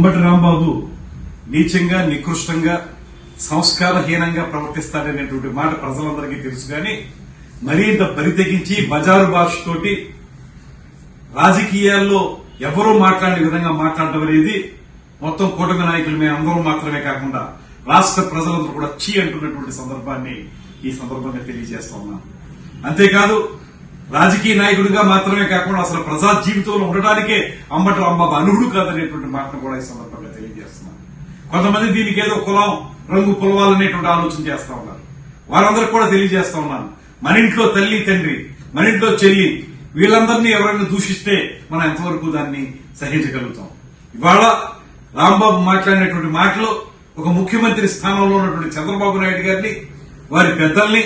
అంబటి రాంబాబు నీచంగా నికృష్టంగా సంస్కారహీనంగా ప్రవర్తిస్తాడనేటువంటి మాట ప్రజలందరికీ తెలుసు కానీ మరింత బరితెగించి బజారు భాషతోటి రాజకీయాల్లో ఎవరూ మాట్లాడే విధంగా మాట్లాడడం అనేది మొత్తం కూటమి నాయకులు మేము అందరూ మాత్రమే కాకుండా రాష్ట్ర ప్రజలందరూ కూడా చీ అంటున్నటువంటి సందర్భాన్ని ఈ సందర్భంగా తెలియజేస్తా ఉన్నాను. అంతేకాదు రాజకీయ నాయకుడిగా మాత్రమే కాకుండా అసలు ప్రజా జీవితంలో ఉండడానికే అంబటి రాంబాబు అనుగుడు కాదనేటువంటి మాటను కూడా ఈ సందర్భంగా తెలియజేస్తున్నాను. కొంతమంది దీనికి ఏదో కులం రంగు పులవాలనేటువంటి ఆలోచన చేస్తా ఉన్నారు. వారందరికీ కూడా తెలియజేస్తా ఉన్నాను, మన ఇంట్లో తల్లి తండ్రి, మన ఇంట్లో చెల్లి, వీళ్ళందరినీ ఎవరైనా దూషిస్తే మనం ఎంతవరకు దాన్ని సహించగలుగుతాం. ఇవాళ రాంబాబు మాట్లాడినటువంటి మాటలు ఒక ముఖ్యమంత్రి స్థానంలో ఉన్నటువంటి చంద్రబాబు నాయుడు గారిని, వారి పెద్దల్ని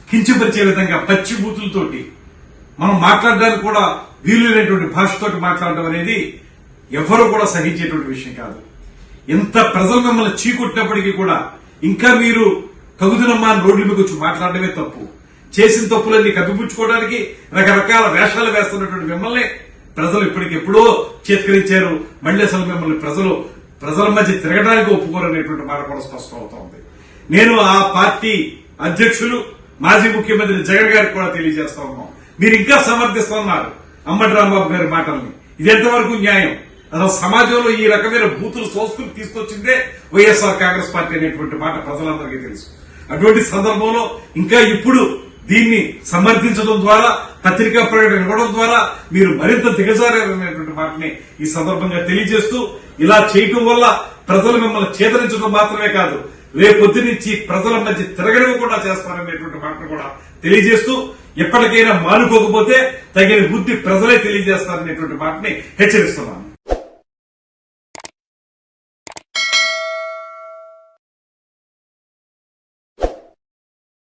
కించపరిచే విధంగా పచ్చి బూతులతోటి మనం మాట్లాడడానికి కూడా వీలు లేనటువంటి భాషతోటి మాట్లాడడం అనేది ఎవరు కూడా సహించేటువంటి విషయం కాదు. ఇంత ప్రజలు మిమ్మల్ని చీకొట్టినప్పటికీ కూడా ఇంకా మీరు తగుదనమ్మా అని రోడ్ల మీద వచ్చి మాట్లాడడమే తప్పు. చేసిన తప్పులన్నీ కప్పిపుచ్చుకోవడానికి రకరకాల వేషాలు వేస్తున్నటువంటి మిమ్మల్ని ప్రజలు ఇప్పటికెప్పుడో చేత్కరించారు. మళ్లీ అసలు మిమ్మల్ని ప్రజల మధ్య తిరగడానికి ఒప్పుకోరనేటువంటి మాట కూడా స్పష్టం అవుతోంది. నేను ఆ పార్టీ అధ్యక్షులు మాజీ ముఖ్యమంత్రి జగన్ గారికి కూడా తెలియజేస్తా ఉన్నాం, మీరు ఇంకా సమర్థిస్తున్నారు అంబటి రాంబాబు గారి మాటల్ని. ఇది ఎంతవరకు న్యాయం? అసలు సమాజంలో ఈ రకమైన బూతులు సంస్కృతి తీసుకొచ్చిందే వైఎస్ఆర్ కాంగ్రెస్ పార్టీ అనేటువంటి మాట ప్రజలందరికీ తెలుసు. అటువంటి సందర్భంలో ఇంకా ఇప్పుడు దీన్ని సమర్థించడం ద్వారా, పత్రికా ప్రకటన ఇవ్వడం ద్వారా మీరు మరింత దిగజారనేటువంటి మాటని ఈ సందర్భంగా తెలియజేస్తూ, ఇలా చేయటం వల్ల ప్రజలు మిమ్మల్ని చేదరించడం మాత్రమే కాదు, రేపొద్దు నుంచి ప్రజల మధ్య తిరగడం కూడా చేస్తారనేటువంటి మాటను కూడా తెలియజేస్తూ, ఎప్పటికైనా మానుకోకపోతే తగిన బుద్ధి ప్రజలే తెలియజేస్తారనేటువంటి మాటని హెచ్చరిస్తున్నాను.